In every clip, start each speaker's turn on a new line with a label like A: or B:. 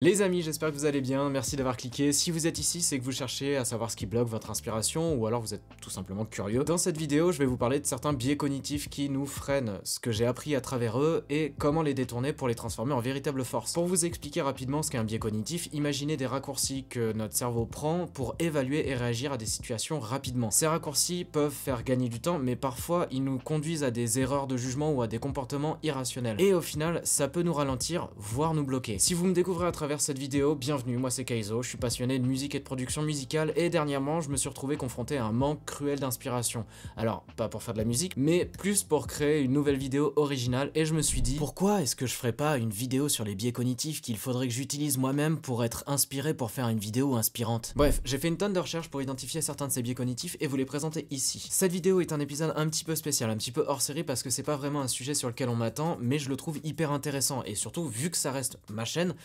A: Les amis, j'espère que vous allez bien, merci d'avoir cliqué. Si vous êtes ici, c'est que vous cherchez à savoir ce qui bloque votre inspiration, ou alors vous êtes tout simplement curieux. Dans cette vidéo, je vais vous parler de certains biais cognitifs qui nous freinent, ce que j'ai appris à travers eux, et comment les détourner pour les transformer en véritable force. Pour vous expliquer rapidement ce qu'est un biais cognitif, imaginez des raccourcis que notre cerveau prend pour évaluer et réagir à des situations rapidement. Ces raccourcis peuvent faire gagner du temps, mais parfois ils nous conduisent à des erreurs de jugement ou à des comportements irrationnels. Et au final, ça peut nous ralentir, voire nous bloquer. Si vous me découvrez à travers cette vidéo, bienvenue, moi c'est Kaizo, je suis passionné de musique et de production musicale et dernièrement je me suis retrouvé confronté à un manque cruel d'inspiration. Alors, pas pour faire de la musique, mais plus pour créer une nouvelle vidéo originale et je me suis dit, pourquoi est-ce que je ferais pas une vidéo sur les biais cognitifs qu'il faudrait que j'utilise moi-même pour être inspiré pour faire une vidéo inspirante? Bref, j'ai fait une tonne de recherches pour identifier certains de ces biais cognitifs et vous les présenter ici. Cette vidéo est un épisode un petit peu spécial, un petit peu hors série parce que c'est pas vraiment un sujet sur lequel on m'attend, mais je le trouve hyper intéressant et surtout, vu que ça reste ma chaîne,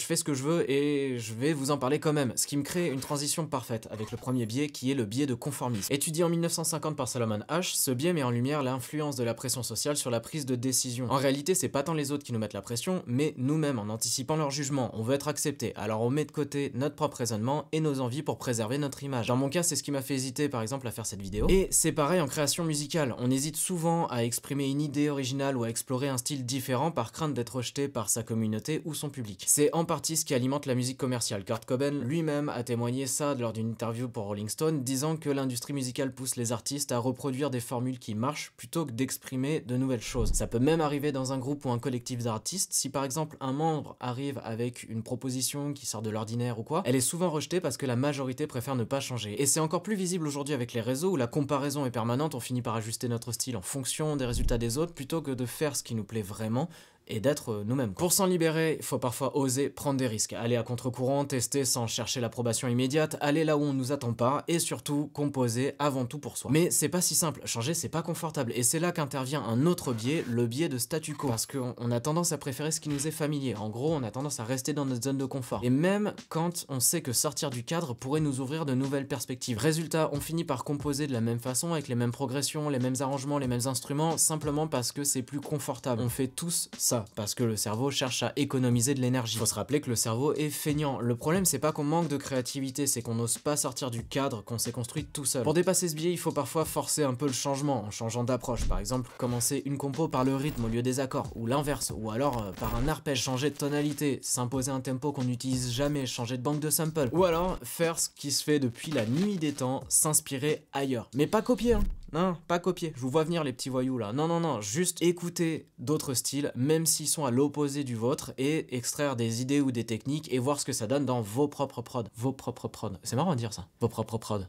A: je fais ce que je veux et je vais vous en parler quand même, ce qui me crée une transition parfaite avec le premier biais qui est le biais de conformisme. Étudié en 1950 par Solomon Asch, ce biais met en lumière l'influence de la pression sociale sur la prise de décision. En réalité, c'est pas tant les autres qui nous mettent la pression, mais nous-mêmes en anticipant leur jugement. On veut être accepté, alors on met de côté notre propre raisonnement et nos envies pour préserver notre image. Dans mon cas, c'est ce qui m'a fait hésiter par exemple à faire cette vidéo. Et c'est pareil en création musicale, on hésite souvent à exprimer une idée originale ou à explorer un style différent par crainte d'être rejeté par sa communauté ou son public. C'est en partie ce qui alimente la musique commerciale. Kurt Cobain lui-même a témoigné ça lors d'une interview pour Rolling Stone, disant que l'industrie musicale pousse les artistes à reproduire des formules qui marchent plutôt que d'exprimer de nouvelles choses. Ça peut même arriver dans un groupe ou un collectif d'artistes. Si par exemple un membre arrive avec une proposition qui sort de l'ordinaire ou quoi, elle est souvent rejetée parce que la majorité préfère ne pas changer. Et c'est encore plus visible aujourd'hui avec les réseaux où la comparaison est permanente, on finit par ajuster notre style en fonction des résultats des autres plutôt que de faire ce qui nous plaît vraiment et d'être nous-mêmes. Pour s'en libérer, il faut parfois oser prendre des risques, aller à contre-courant, tester sans chercher l'approbation immédiate, aller là où on nous attend pas et surtout composer avant tout pour soi. Mais c'est pas si simple, changer c'est pas confortable et c'est là qu'intervient un autre biais, le biais de statu quo, parce qu'on a tendance à préférer ce qui nous est familier. En gros, on a tendance à rester dans notre zone de confort. Et même quand on sait que sortir du cadre pourrait nous ouvrir de nouvelles perspectives. Résultat, on finit par composer de la même façon, avec les mêmes progressions, les mêmes arrangements, les mêmes instruments, simplement parce que c'est plus confortable. On fait tous ça, parce que le cerveau cherche à économiser de l'énergie. Faut se rappeler que le cerveau est feignant. Le problème, c'est pas qu'on manque de créativité, c'est qu'on n'ose pas sortir du cadre qu'on s'est construit tout seul. Pour dépasser ce biais, il faut parfois forcer un peu le changement, en changeant d'approche. Par exemple, commencer une compo par le rythme au lieu des accords, ou l'inverse, ou alors par un arpège, changer de tonalité, s'imposer un tempo qu'on n'utilise jamais, changer de banque de samples, ou alors faire ce qui se fait depuis la nuit des temps, s'inspirer ailleurs. Mais pas copier, hein. Non, pas copier, je vous vois venir les petits voyous là. Non, juste écouter d'autres styles, même s'ils sont à l'opposé du vôtre, et extraire des idées ou des techniques et voir ce que ça donne dans vos propres prods. Vos propres prods. C'est marrant de dire ça. Vos propres prods.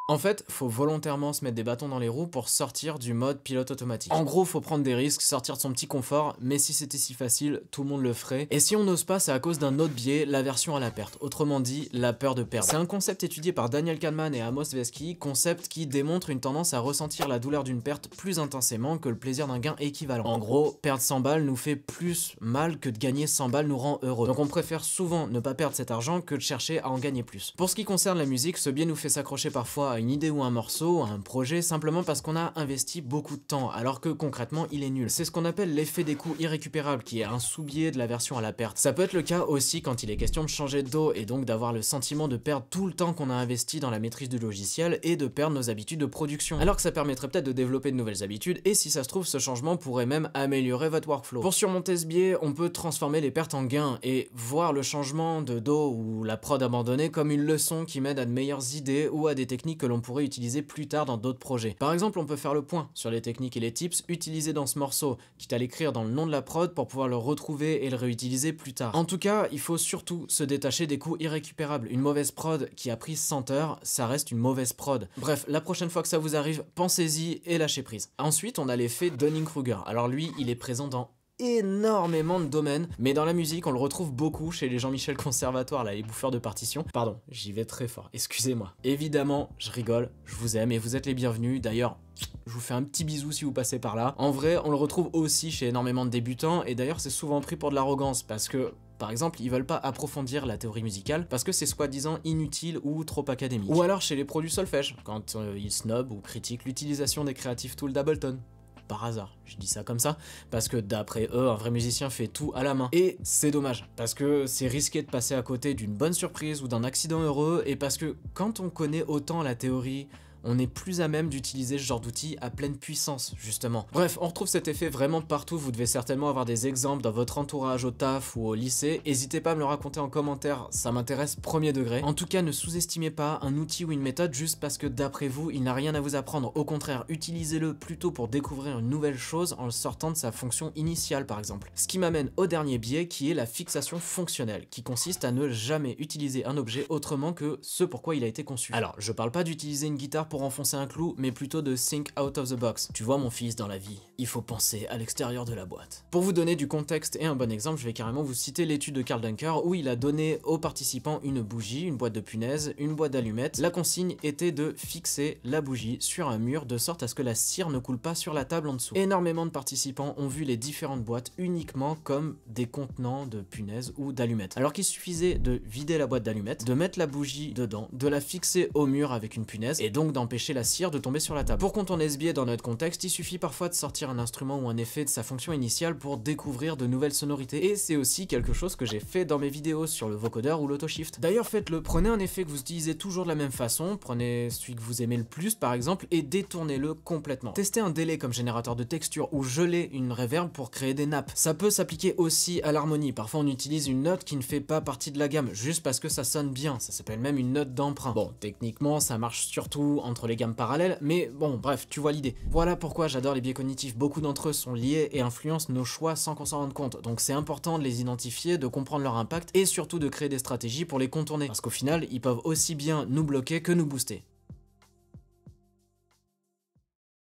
A: En fait, faut volontairement se mettre des bâtons dans les roues pour sortir du mode pilote automatique. En gros, faut prendre des risques, sortir de son petit confort, mais si c'était si facile, tout le monde le ferait. Et si on n'ose pas, c'est à cause d'un autre biais, l'aversion à la perte. Autrement dit, la peur de perdre. C'est un concept étudié par Daniel Kahneman et Amos Tversky, concept qui démontre une tendance à ressentir la douleur d'une perte plus intensément que le plaisir d'un gain équivalent. En gros, perdre 100 balles nous fait plus mal que de gagner 100 balles nous rend heureux. Donc on préfère souvent ne pas perdre cet argent que de chercher à en gagner plus. Pour ce qui concerne la musique, ce biais nous fait s'accrocher parfois à une idée ou un morceau, à un projet, simplement parce qu'on a investi beaucoup de temps, alors que concrètement il est nul. C'est ce qu'on appelle l'effet des coûts irrécupérables, qui est un sous-biais de l'aversion à la perte. Ça peut être le cas aussi quand il est question de changer de dos, et donc d'avoir le sentiment de perdre tout le temps qu'on a investi dans la maîtrise du logiciel, et de perdre nos habitudes de production. Alors que ça permettrait peut-être de développer de nouvelles habitudes, et si ça se trouve, ce changement pourrait même améliorer votre workflow. Pour surmonter ce biais, on peut transformer les pertes en gains, et voir le changement de dos ou la prod abandonnée comme une leçon qui m'aide à de meilleures idées ou à des techniques que l'on pourrait utiliser plus tard dans d'autres projets. Par exemple, on peut faire le point sur les techniques et les tips utilisés dans ce morceau, quitte à l'écrire dans le nom de la prod pour pouvoir le retrouver et le réutiliser plus tard. En tout cas, il faut surtout se détacher des coûts irrécupérables. Une mauvaise prod qui a pris 100 heures, ça reste une mauvaise prod. Bref, la prochaine fois que ça vous arrive, pensez-y et lâchez prise. Ensuite, on a l'effet Dunning-Kruger. Alors lui, il est présent dans énormément de domaines, mais dans la musique on le retrouve beaucoup chez les Jean-Michel Conservatoire, là, les bouffeurs de partitions. Pardon, j'y vais très fort, excusez-moi. Évidemment, je rigole, je vous aime et vous êtes les bienvenus. D'ailleurs, je vous fais un petit bisou si vous passez par là. En vrai, on le retrouve aussi chez énormément de débutants, et d'ailleurs c'est souvent pris pour de l'arrogance, parce que par exemple, ils veulent pas approfondir la théorie musicale parce que c'est soi-disant inutile ou trop académique. Ou alors chez les pros du solfège, quand ils snobent ou critiquent l'utilisation des Creative Tools d'Ableton. par hasard, je dis ça comme ça, parce que d'après eux, un vrai musicien fait tout à la main. Et c'est dommage, parce que c'est risqué de passer à côté d'une bonne surprise ou d'un accident heureux, et parce que quand on connaît autant la théorie, on est plus à même d'utiliser ce genre d'outils à pleine puissance, justement. Bref, on retrouve cet effet vraiment partout, vous devez certainement avoir des exemples dans votre entourage au taf ou au lycée, n'hésitez pas à me le raconter en commentaire, ça m'intéresse premier degré. En tout cas, ne sous-estimez pas un outil ou une méthode juste parce que d'après vous, il n'a rien à vous apprendre, au contraire, utilisez-le plutôt pour découvrir une nouvelle chose en le sortant de sa fonction initiale par exemple. Ce qui m'amène au dernier biais qui est la fixation fonctionnelle, qui consiste à ne jamais utiliser un objet autrement que ce pourquoi il a été conçu. Alors, je parle pas d'utiliser une guitare pour enfoncer un clou, mais plutôt de think out of the box. Tu vois mon fils, dans la vie, il faut penser à l'extérieur de la boîte. Pour vous donner du contexte et un bon exemple, je vais carrément vous citer l'étude de Karl Duncker où il a donné aux participants une bougie, une boîte de punaises, une boîte d'allumettes. La consigne était de fixer la bougie sur un mur de sorte à ce que la cire ne coule pas sur la table en dessous. Énormément de participants ont vu les différentes boîtes uniquement comme des contenants de punaises ou d'allumettes. Alors qu'il suffisait de vider la boîte d'allumettes, de mettre la bougie dedans, de la fixer au mur avec une punaise et donc d'empêcher la cire de tomber sur la table. Pour contourner ce biais dans notre contexte, il suffit parfois de sortir un instrument ou un effet de sa fonction initiale pour découvrir de nouvelles sonorités, et c'est aussi quelque chose que j'ai fait dans mes vidéos sur le vocodeur ou l'autoshift. D'ailleurs faites-le, prenez un effet que vous utilisez toujours de la même façon, prenez celui que vous aimez le plus par exemple, et détournez-le complètement. Testez un délai comme générateur de texture ou gelez une reverb pour créer des nappes. Ça peut s'appliquer aussi à l'harmonie, parfois on utilise une note qui ne fait pas partie de la gamme, juste parce que ça sonne bien, ça s'appelle même une note d'emprunt. Bon, techniquement ça marche surtout entre les gammes parallèles, mais bon, bref, tu vois l'idée. Voilà pourquoi j'adore les biais cognitifs, beaucoup d'entre eux sont liés et influencent nos choix sans qu'on s'en rende compte, donc c'est important de les identifier, de comprendre leur impact et surtout de créer des stratégies pour les contourner, parce qu'au final, ils peuvent aussi bien nous bloquer que nous booster.